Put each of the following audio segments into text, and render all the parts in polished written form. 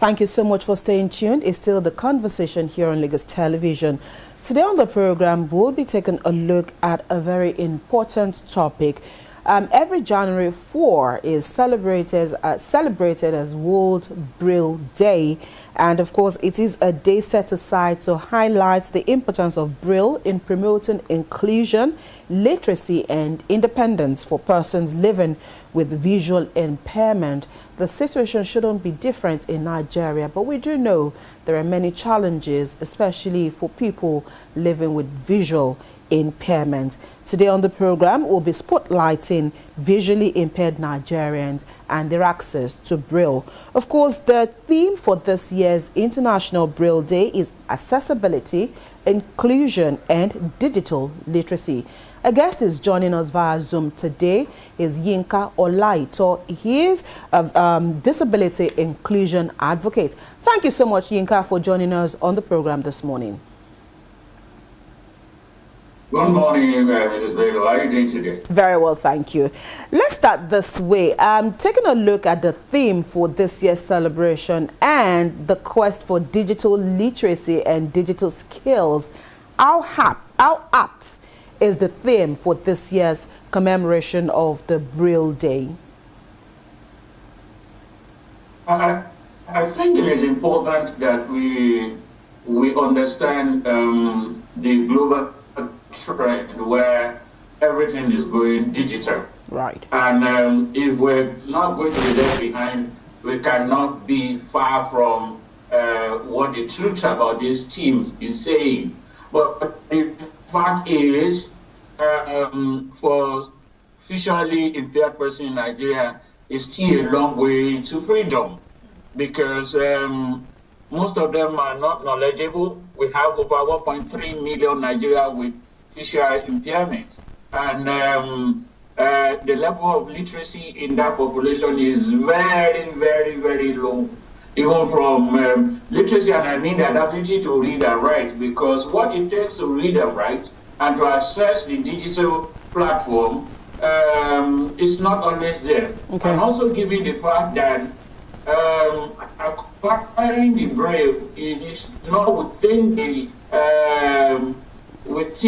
Thank you so much for staying tuned. It's still the conversation here on Lagos Television. Today on the program, we'll be taking a look at a very important topic. Every January 4 is celebrated as World Braille Day. And of course, it is a day set aside to highlight the importance of Braille in promoting inclusion, literacy, and independence for persons living with visual impairment. The situation shouldn't be different in Nigeria, but we do know there are many challenges, especially for people living with visual impairment. Today on the program, we'll be spotlighting visually impaired Nigerians and their access to Braille. Of course, the theme for this year's International Braille Day is accessibility, inclusion, and digital literacy. A guest is joining us via Zoom today is Yinka Olaito. He is a disability inclusion advocate. Thank you so much, Yinka, for joining us on the program this morning. Good morning, Mrs. Bello. How are you doing today? Very well, thank you. Let's start this way. Taking a look at the theme for this year's celebration and the quest for digital literacy and digital skills. How apt is the theme for this year's commemoration of the Braille Day? I think it is important that we understand the global trend where everything is going digital. Right. And if we're not going to be left behind, we cannot be far from what the truth about this team is saying. But the fact is, for visually impaired person in Nigeria, is still a long way to freedom, because most of them are not knowledgeable. We have over 1.3 million Nigerians with visual impairment, and the level of literacy in that population is very, very, very low. Even from literacy, and I mean the ability to read and write, because what it takes to read and write and to access the digital platform is not always there. Okay. And also given the fact that acquiring the Braille is not within the means,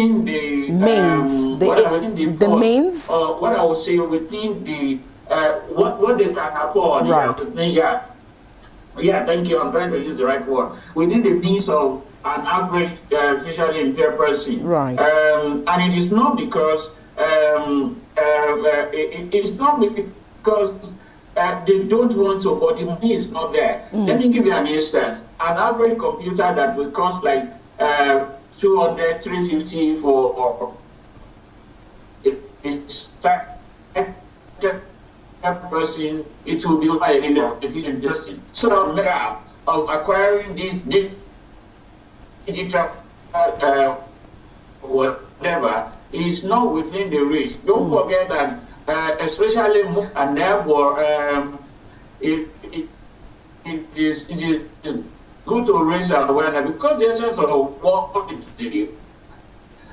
the means, what I would say within the what they can afford. Right. Yeah, thank you. I'm trying to use the right word. Within the means of an average visually impaired person. Right. And it is not because it's not because they don't want to, but the money is not there. Let me give you an instance. An average computer that will cost like 200, 350 for it's person, it will be over a million efficient person. So the matter of acquiring this digital whatever is not within the reach. Don't forget that especially, and therefore it is good to raise awareness, because there's a sort of what it did.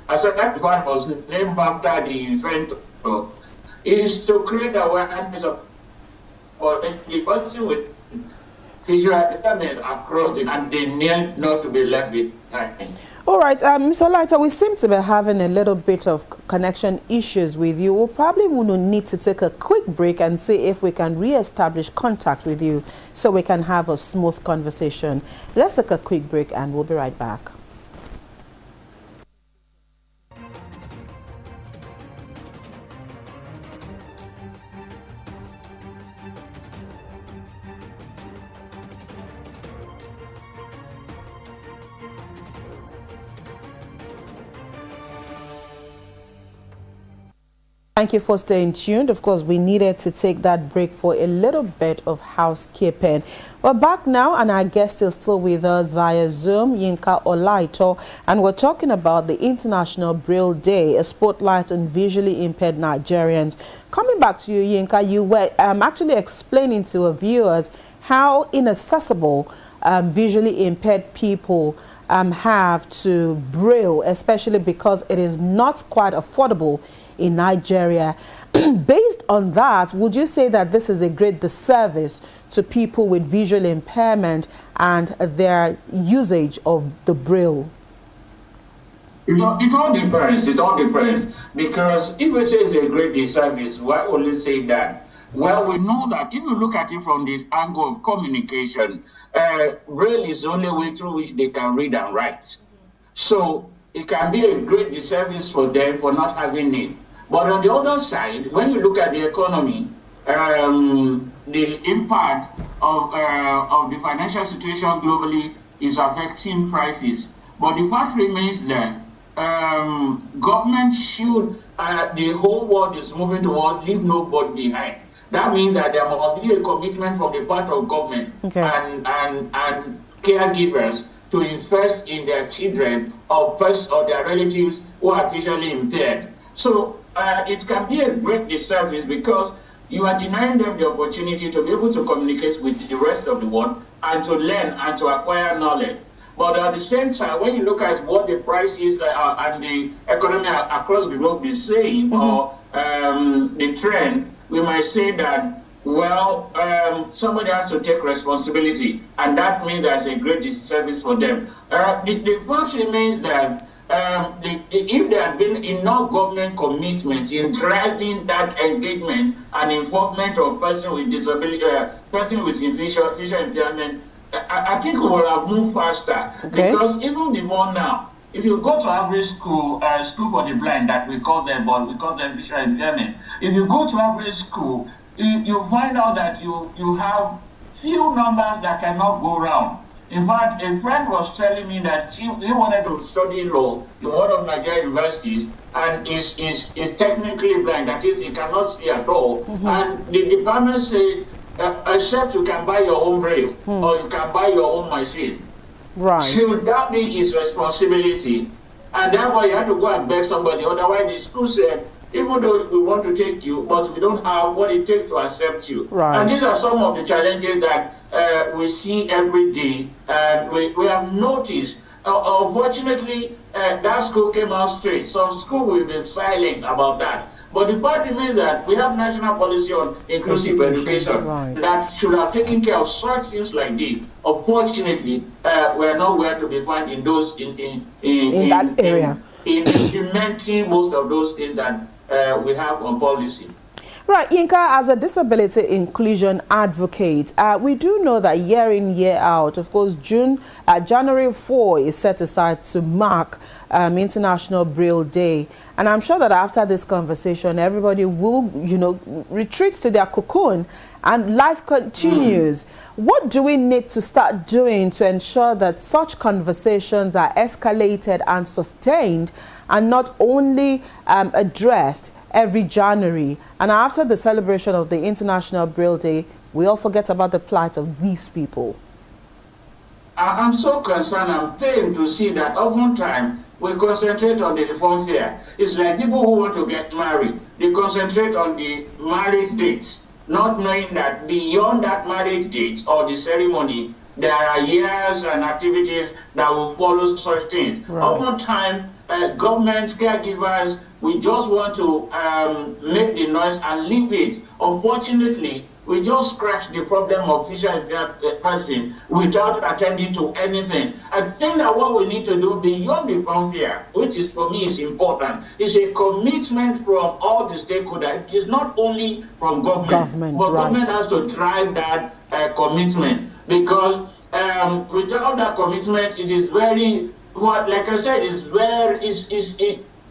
As that one was named after the inventor, is to create awareness of the person with visual impairment across the, and they need not to be left behind. All right, Mr. Olaito, we seem to be having a little bit of connection issues with you. We'll probably need to take a quick break and see if we can re-establish contact with you so we can have a smooth conversation. Let's take a quick break and we'll be right back. Thank you for staying tuned. Of course, we needed to take that break for a little bit of housekeeping. We're back now, and our guest is still with us via Zoom, Yinka Olaito, and we're talking about the International Braille Day, a spotlight on visually impaired Nigerians. Coming back to you, Yinka, you were actually explaining to our viewers how inaccessible visually impaired people have to Braille, especially because it is not quite affordable in Nigeria. Based on that, would you say that this is a great disservice to people with visual impairment and their usage of the Braille? It all depends. It all depends. Because if we say it's a great disservice, why only say that? Well, we know that if you look at it from this angle of communication, Braille is the only way through which they can read and write. So it can be a great disservice for them for not having it. But on the other side, when you look at the economy, the impact of the financial situation globally is affecting prices. But the fact remains that government should, the whole world is moving towards leave nobody behind. That means that there must be a commitment from the part of government and caregivers to invest in their children or their relatives who are visually impaired. So it can be a great disservice because you are denying them the opportunity to be able to communicate with the rest of the world and to learn and to acquire knowledge. But at the same time, when you look at what the prices and the economy across the globe is saying, or the trend, we might say that, well, somebody has to take responsibility, and that means there's a great disservice for them. The fact remains that if there had been enough government commitments in driving that engagement and involvement of person with disability, person with visual impairment, I think we will have moved faster. Because even before now, if you go to average school, school for the blind that we call them, but we call them visual impairment. If you go to average school, you find out that you have few numbers that cannot go round. In fact, a friend was telling me that he wanted to study law in one of Nigerian universities and is technically blind, that is, he cannot see at all. And the department said, except you can buy your own Braille or you can buy your own machine. Right. Should that be his responsibility? And therefore you have to go and beg somebody. Otherwise, the school said, even though we want to take you, but we don't have what it takes to accept you. Right. And these are some of the challenges that we see every day. And we have noticed, unfortunately, that school came out straight. Some school will be silent about that. But the fact remains that we have national policy on inclusive education that should have taken care of such things like this. Unfortunately, we are nowhere to be found in those in that area. In implementing most of those things that we have on policy. Right, Yinka, as a disability inclusion advocate, we do know that year in, year out, of course, January 4 is set aside to mark International Braille Day. And I'm sure that after this conversation, everybody will, retreat to their cocoon and life continues. What do we need to start doing to ensure that such conversations are escalated and sustained and not only addressed every January? And after the celebration of the International Braille Day, we all forget about the plight of these people. I'm so concerned. I'm pained to see that oftentimes we concentrate on the reform fair. It's like people who want to get married. They concentrate on the marriage dates, not knowing that beyond that marriage date or the ceremony, there are years and activities that will follow such things. Right. Oftentimes, government caregivers, we just want to make the noise and leave it. Unfortunately, we just scratch the problem of visually impaired person without attending to anything. I think that what we need to do beyond the farm fair, which is for me is important, is a commitment from all the stakeholders. It is not only from government but government has to drive that commitment, because without that commitment, it is very, like I said,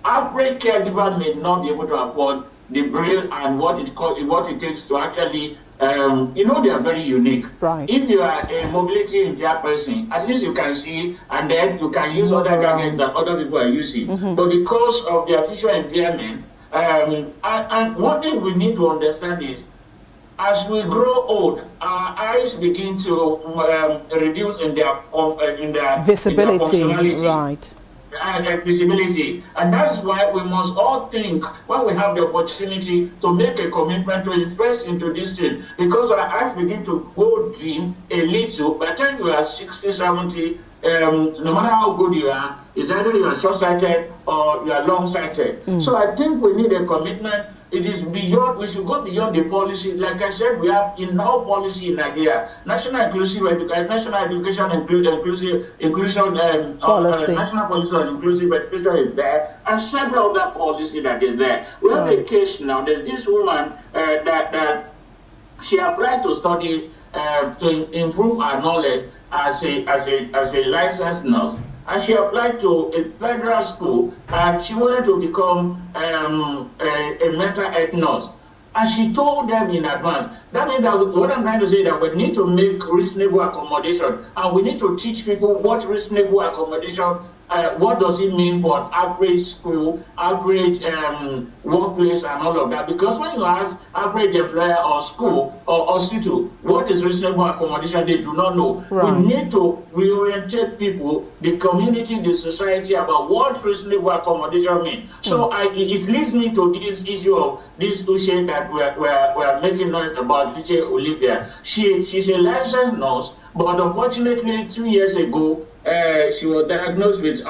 average caregiver may not be able to afford the Braille and what it takes to actually, they are very unique. Right. If you are a mobility impaired person, at least you can see, and then you can use other gadgets that other people are using. But because of their visual impairment, And one thing we need to understand is, as we grow old, our eyes begin to reduce in their visibility, in their functionality. right? And visibility. And that's why we must all think, when we have the opportunity, to make a commitment to invest into this thing, because our eyes begin to go dim a little. By the time you are 60, 70, no matter how good you are, it's either you are short-sighted or you are long-sighted. So I think we need a commitment. It is beyond, we should go beyond the policy. Like I said, we have enough policy in Nigeria. National Inclusive Education, National Education Inclusion Policy. National Policy on Inclusive Education is there, and several other policies that is there. We have a case now. There's this woman that she applied to study to improve her knowledge as a licensed nurse. And she applied to a federal school, and she wanted to become a mental health nurse. And she told them in advance. That means that what I'm trying to say is that we need to make reasonable accommodation, and we need to teach people what reasonable accommodation, what does it mean for an average school, average workplace, and all of that. Because when you ask average employer or school or hospital, what is reasonable accommodation, they do not know. Right. We need to reorientate people, the community, the society, about what reasonable accommodation means. So it leads me to this issue of this issue that we're making noise about, Yinka Olaito. She's a licensed nurse, but unfortunately 2 years ago, she was diagnosed with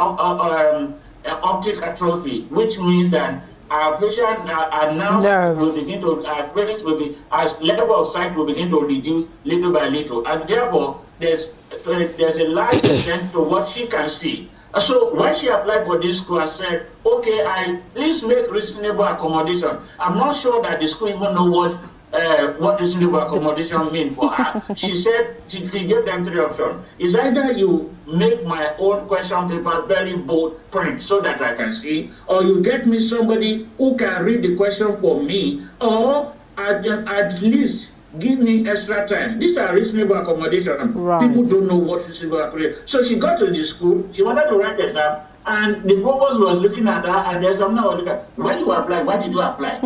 optic atrophy, which means that our facial nerves will begin to, our face will be, our level of sight will begin to reduce little by little, and therefore there's a large extent to what she can see. So when she applied for this school, I said, okay, please make reasonable accommodation. I'm not sure that the school even know what reasonable accommodation means for her. She said, she gave them 3 options. It's either you make my own question paper very bold print so that I can see, or you get me somebody who can read the question for me, or at least give me extra time. These are reasonable accommodation. Right. People don't know what reasonable accommodation. So she got to the school, she wanted to write the exam, and the provost was looking at her, and there's some now looking at, when you apply, why did you apply?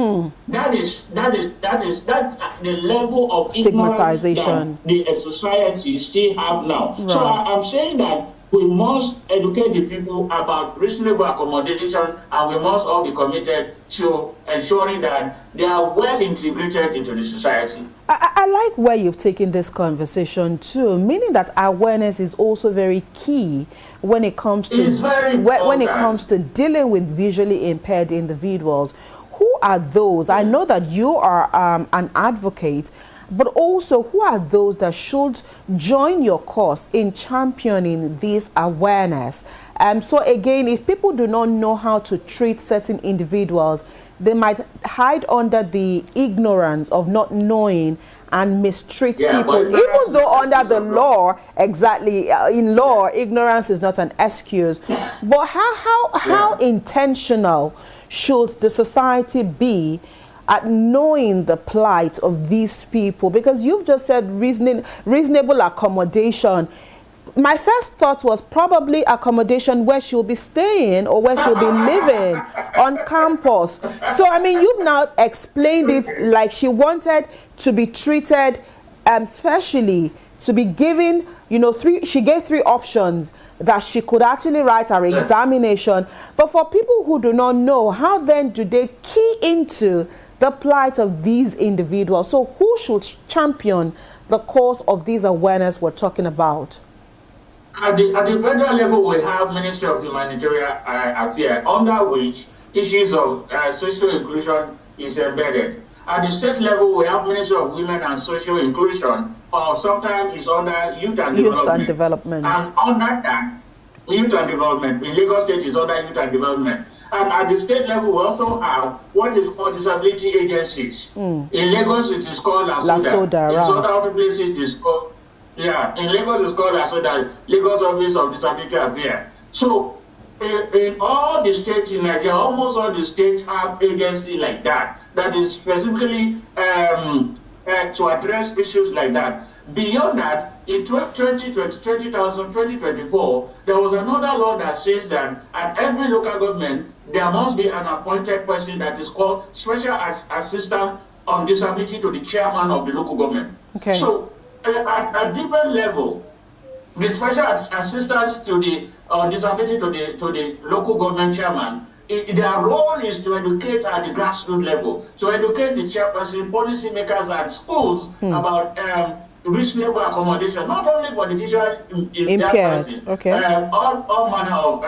That is the level of stigmatization that the society still have now. Right. So I'm saying that we must educate the people about reasonable accommodation, and we must all be committed to ensuring that they are well integrated into the society. I like where you've taken this conversation too, meaning that awareness is also very key when it comes to when it comes to dealing with visually impaired individuals. Who are those? I know that you are an advocate, but also who are those that should join your cause in championing this awareness? So again, if people do not know how to treat certain individuals, they might hide under the ignorance of not knowing and mistreat people, even though under the law, exactly, in law, ignorance is not an excuse. But how intentional should the society be at knowing the plight of these people? Because you've just said reasonable accommodation. My first thought was probably accommodation where she'll be staying or where she'll be living on campus. So, I mean, you've now explained it like she wanted to be treated, especially to be given, you know, she gave 3 options that she could actually write her examination. But for people who do not know, how then do they key into the plight of these individuals? So who should champion the cause of this awareness we're talking about? At the federal level, we have Ministry of Humanitarian Affairs, under which issues of social inclusion is embedded. At the state level, we have Ministry of Women and Social Inclusion, or sometimes it's under Youth and Development. And under that, Youth and Development, in Lagos State is under Youth and Development. And at the state level, we also have what is called disability agencies. In Lagos, it is called LASODA. In some other places, it is called, in Lagos, it's called LASODA, Lagos Office of Disability Affairs. So, in all the states in Nigeria, almost all the states have agencies like that, that is specifically to address issues like that. beyond that, in 2024, there was another law that says that at every local government, there must be an appointed person that is called Special Assistant on Disability to the chairman of the local government. Okay. So at a different level, the special assistants to the disability to the local government chairman, their role is to educate at the grassroots level, to educate the chairperson, policymakers, and schools about reasonable accommodation, not only for the visually impaired person, okay, all manner of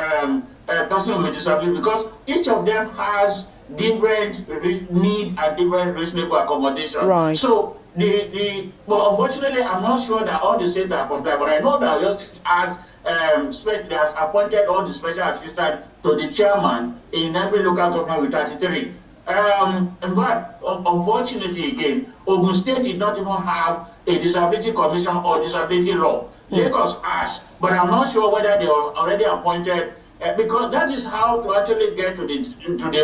person with disability, because each of them has different need and different reasonable accommodation. Right. So but unfortunately, I'm not sure that all the states are compliant, but I know that just as has appointed all the special assistants to the chairman in every local government with 33. In fact, unfortunately, again, Ogun State did not even have a disability commission or disability law. Lagos has, but I'm not sure whether they are already appointed. Because that is how to actually get to the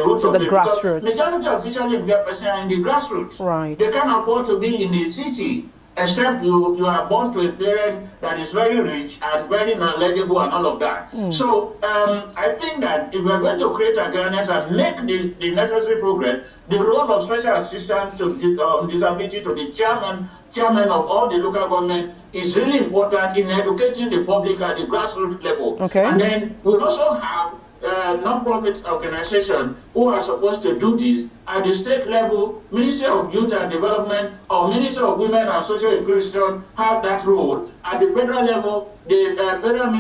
roots of the grassroots. Majority of visually impaired persons are in the grassroots. Right. They can't afford to be in the city, except you are born to a parent that is very rich and very knowledgeable and all of that. So I think that if we're going to create awareness and make the necessary progress, the role of special assistants to disability to the chairman of all the local government is really important in educating the public at the grassroots level. Okay. And then we also have non-profit organizations who are supposed to do this at the state level. Ministry of Youth and Development or Ministry of Women and Social Inclusion have that role. At the federal level, the Federal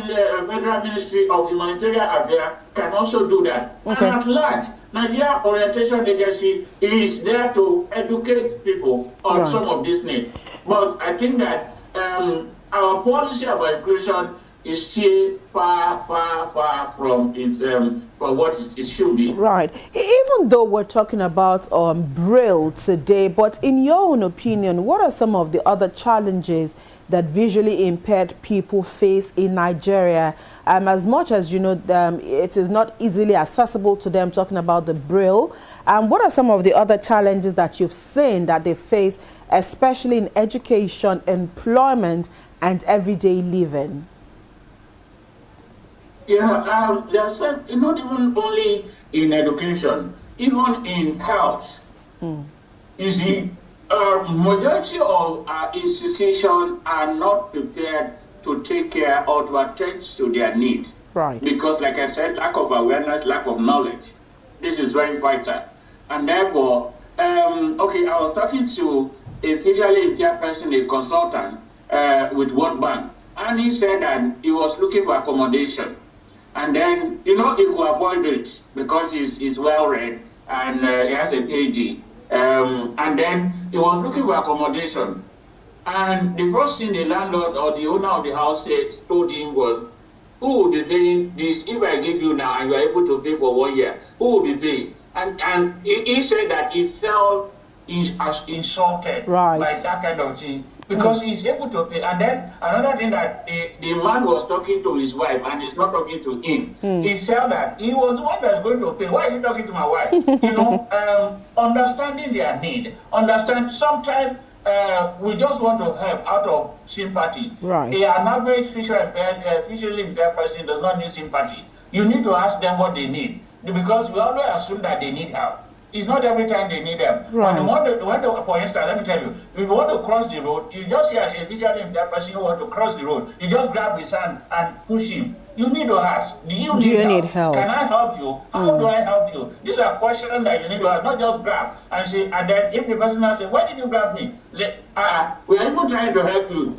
Ministry of Humanitarian Affairs can also do that. Okay. And at large, Nigeria Orientation Agency is there to educate people on some of these needs. But I think that our policy about inclusion is still far from it, from what it should be. Right. Even though we're talking about Braille today, but in your own opinion, what are some of the other challenges that visually impaired people face in Nigeria? As much as you know, it is not easily accessible to them, talking about the Braille. What are some of the other challenges that you've seen that they face, especially in education, employment, and everyday living? Yeah, there's not even only in education, even in health. You see, majority of our institutions are not prepared to take care or to attend to their needs. Right. Because, like I said, lack of awareness, lack of knowledge. This is very vital. And therefore, okay, I was talking to a visually impaired person, a consultant with World Bank, and he said that he was looking for accommodation. And then, he could avoid it because he's well-read and he has a PhD. And then he was looking for accommodation. And the first thing the landlord or the owner of the house told him was, who will be paying this? If I give you now and you are able to pay for 1 year, who will be paying? And he said that he felt insulted by that kind of thing. Because he's able to pay. And then another thing that the man was talking to his wife and he's not talking to him. He said that he was the one that's going to pay. Why are you talking to my wife? Understanding their need. Sometimes we just want to help out of sympathy. Right. An average visually impaired person does not need sympathy. You need to ask them what they need. Because we always assume that they need help. It's not every time they need them. Right. For instance, let me tell you, if you want to cross the road, you just hear a visually impaired person who wants to cross the road. You just grab his hand and push him. You need to ask, do you need help? Can I help you? How do I help you? These are questions that you need to ask, not just grab. And then if the person asks, why did you grab me? Say, we are even trying to help you.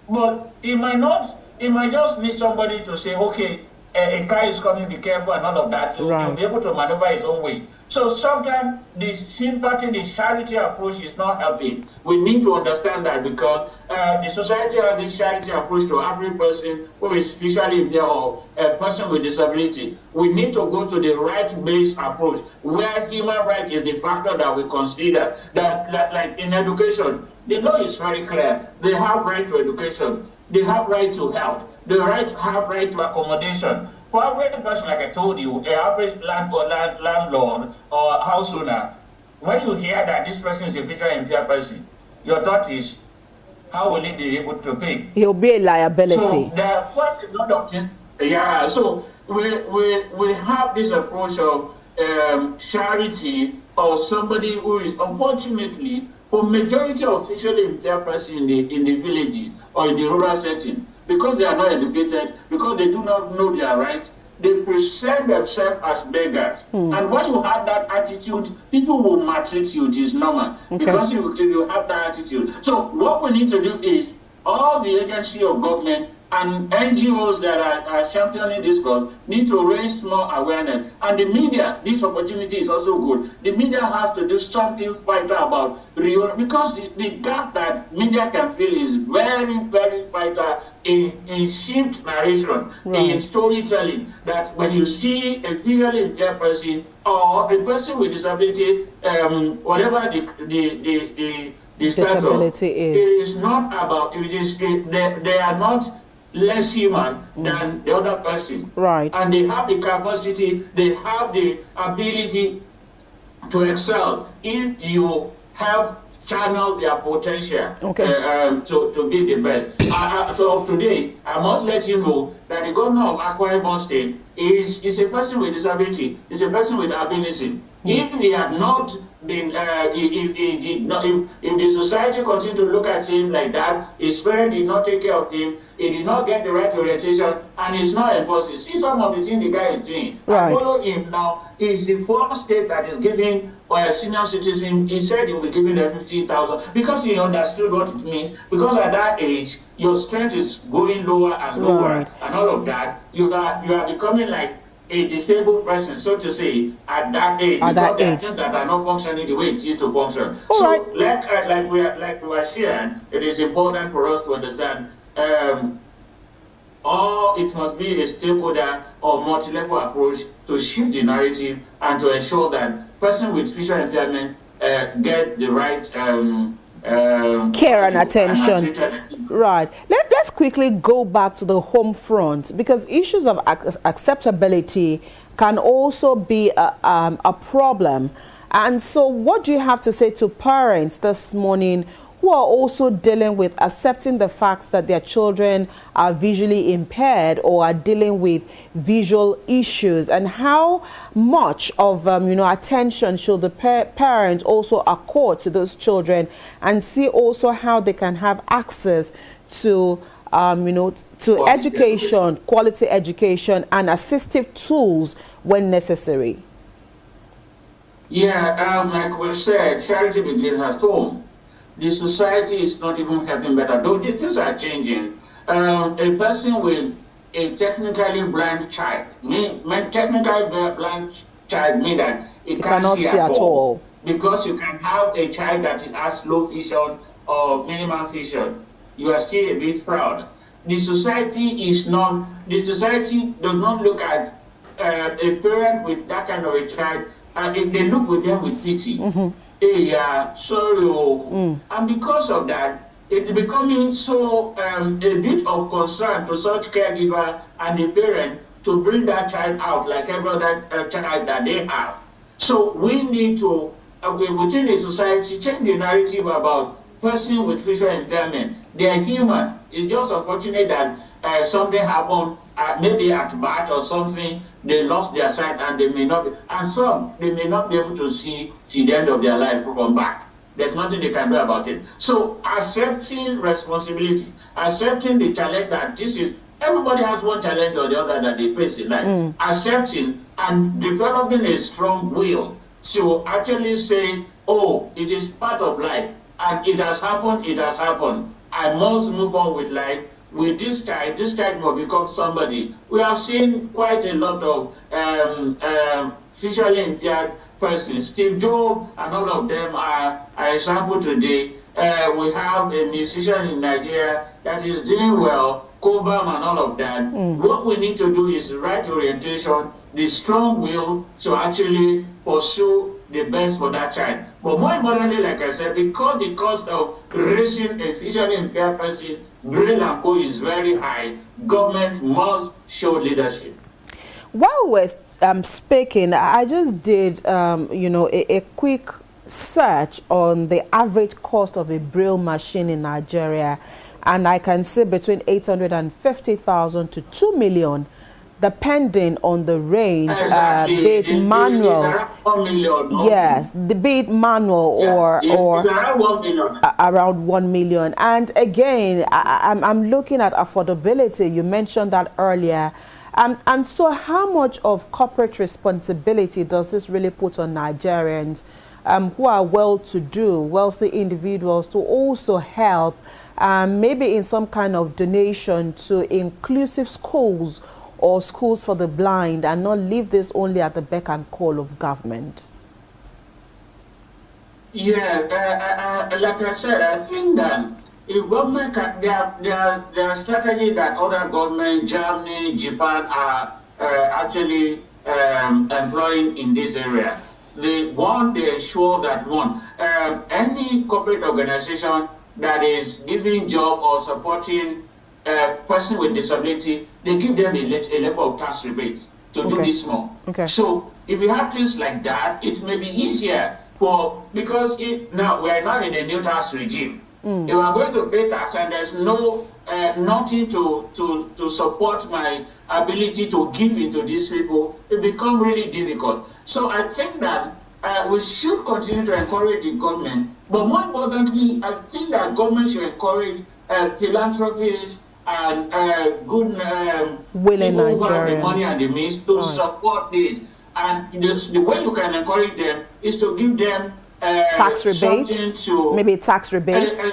But he might just need somebody to say, okay, a car is coming, be careful, and all of that. He'll be able to maneuver his own way. So sometimes the sympathy, the charity approach is not helping. We need to understand that because the society has this charity approach to every person who is visually impaired or a person with disability. We need to go to the right-based approach where human right is the factor that we consider. That like in education, the law is very clear. They have right to education. They have right to health. They have right to accommodation. For every person, like I told you, an average landlord or house owner, when you hear that this person is a visually impaired person, your thought is, how will he be able to pay? He'll be a liability. So there are quite a lot of things. Yeah, so we have this approach of charity, or somebody who is, unfortunately, for majority of visually impaired persons in the villages or in the rural setting, because they are not educated, because they do not know their rights, they present themselves as beggars. And when you have that attitude, people will maltreat you. It is normal. Okay. Because you have that attitude. So what we need to do is, all the agency of government and NGOs that are championing this cause need to raise more awareness. And the media, this opportunity is also good. The media has to do something vital about real, because the gap that media can fill is very, very vital in shift narration, in storytelling. That when you see a visually impaired person or a person with disability, whatever the disability is, it is not about, they are not less human than the other person. Right. And they have the capacity, they have the ability to excel if you help channel their potential to be the best. So today, I must let you know that the governor of Akwa Ibom State is a person with disability, is a person with ability. If he had not been, if the society continued to look at him like that, his parents did not take care of him, he did not get the right orientation, and he's not enforced. See some of the things the guy is doing. Right. I follow him now. He's the first state that is giving a senior citizen, he said he will be giving them 15,000 because he understood what it means. Because at that age, your strength is going lower and lower, and all of that. You are becoming like a disabled person, so to say, at that age, because there are things that are not functioning the way it used to function. Like we are sharing, it is important for us to understand. Or it must be a stakeholder or multi-level approach to shift the narrative and to ensure that person with visual impairment get the right care and attention. Right. Let's quickly go back to the home front, because issues of acceptability can also be a problem. And so what do you have to say to parents this morning who are also dealing with accepting the facts that their children are visually impaired or are dealing with visual issues, and how much of attention should the parents also accord to those children, and see also how they can have access to education, quality education, and assistive tools when necessary? Yeah, like we said, charity begins at home. The society is not even helping better, though the things are changing. A person with a technically blind child, technically blind child means that it cannot see at all. Because you can have a child that has low vision or minimal vision, you are still a bit proud. The society does not look at a parent with that kind of a child, and they look with them with pity. And because of that, it's becoming so a bit of concern to such caregiver and the parent to bring that child out like every other child that they have. So we need to, within the society, change the narrative about person with visual impairment. They are human. It's just unfortunate that something happened, maybe at birth or something, they lost their sight and they may not be, and some, they may not be able to see till the end of their life from back. There's nothing they can do about it. So accepting responsibility, accepting the challenge that this is, everybody has one challenge or the other that they face in life. Accepting and developing a strong will to actually say, oh, it is part of life and it has happened, I must move on with life. With this child will become somebody. We have seen quite a lot of visually impaired persons. Steve Jobs and all of them are example today. We have a musician in Nigeria that is doing well, Cobham and all of that. What we need to do is the right orientation, the strong will to actually pursue the best for that child. But more importantly, like I said, because the cost of raising a visually impaired person, Braille and Co. is very high, government must show leadership. While we're speaking, I just did, a quick search on the average cost of a Braille machine in Nigeria, and I can see between 850,000 to 2 million, depending on the range, exactly. Be it manual. Yes, be it manual or around 1 million. Around 1 million. And again, I'm looking at affordability. You mentioned that earlier. And so how much of corporate responsibility does this really put on Nigerians who are well-to-do, wealthy individuals, to also help maybe in some kind of donation to inclusive schools or schools for the blind, and not leave this only at the beck and call of government? Yeah, like I said, I think that if government can, their strategy that other governments, Germany, Japan are actually employing in this area. They ensure that any corporate organization that is giving job or supporting a person with disability, they give them a level of tax rebate to do this more. So if you have things like that, it may be easier because now we are not in a new tax regime. If I'm going to pay tax and there's nothing to support my ability to give into these people, it becomes really difficult. So I think that we should continue to encourage the government, but more importantly, I think that government should encourage philanthropists and good willing people who have the Nigerians, money and the means to support this. And the way you can encourage them is to give them tax rebates, maybe tax rebates.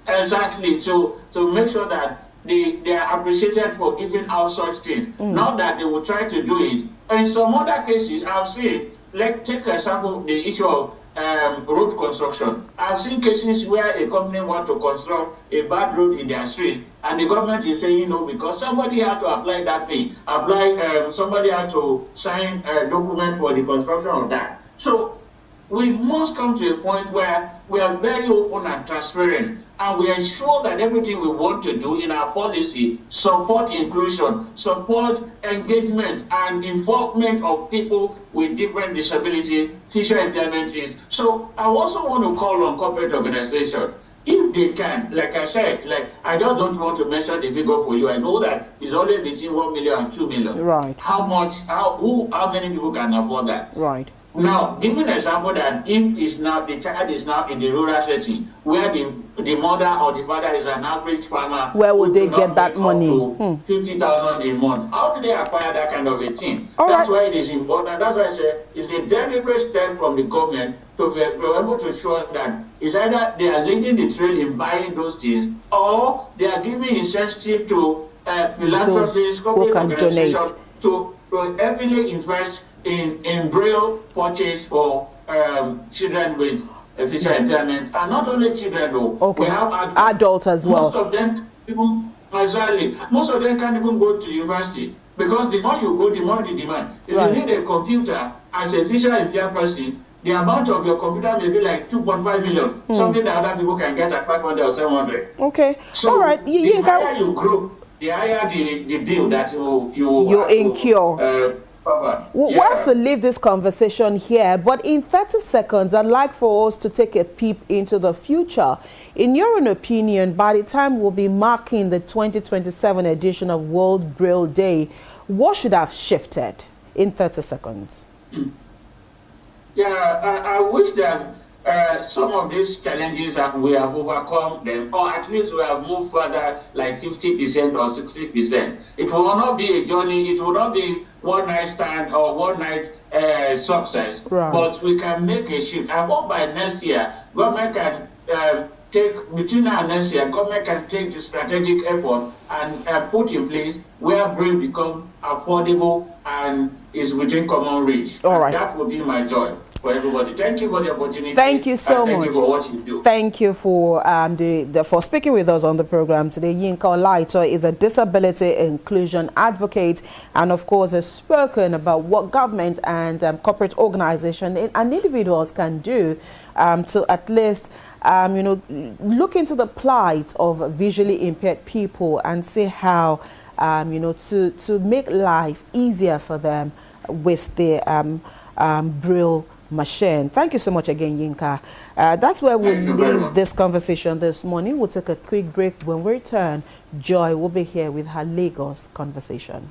Exactly, to make sure that they are appreciated for giving out such things. Not that they will try to do it. In some other cases, I've seen, take for example, the issue of road construction. I've seen cases where a company wants to construct a bad road in their street, and the government is saying no because somebody had to apply that fee. Somebody had to sign a document for the construction of that. So we must come to a point where we are very open and transparent, and we ensure that everything we want to do in our policy support inclusion, support engagement and involvement of people with different disability, visual impairment is. So I also want to call on corporate organizations, if they can, like I said, I just don't want to mention the figure for you. I know that it's only between 1 million and 2 million. Right. How many people can afford that? Right. Now, give an example that the child is now in the rural setting, where the mother or the father is an average farmer. Where would they get that money? 50,000 a month. How do they acquire that kind of a thing? That's why it is important. That's why I say it's a deliberate step from the government to be able to show that it's either they are leading the trail in buying those things, or they are giving incentive to philanthropists, corporate organizations to heavily invest in Braille purchase for children with visual impairment, and not only children though. We have adults as well. Most of them can't even go to university, because the more you go, the more the demand. If you need a computer as a visually impaired person, the amount of your computer may be like 2.5 million, something that other people can get at 500 or 700. Okay. So all right. The higher you grow, the higher the bill that you incur. We'll have to leave this conversation here, but in 30 seconds, I'd like for us to take a peep into the future. In your own opinion, by the time we'll be marking the 2027 edition of World Braille Day, what should have shifted in 30 seconds? Yeah, I wish that some of these challenges that we have overcome them, or at least we have moved further, like 50% or 60%. It will not be a journey. It will not be one night stand or one night success. But we can make a shift. I hope by next year, government can between now and next year, government can take the strategic effort and put in place where Braille become affordable and is within common reach. All right. That will be my joy for everybody. Thank you for the opportunity. Thank you so much. Thank you for what you do. Thank you for for speaking with us on the program today. Yinka Olaito is a disability inclusion advocate, and of course has spoken about what government and corporate organizations and individuals can do to at least look into the plight of visually impaired people and see how to make life easier for them with the Braille machine. Thank you so much again, Yinka. That's where we'll leave this conversation this morning. We'll take a quick break. When we return, Joy will be here with her Lagos conversation.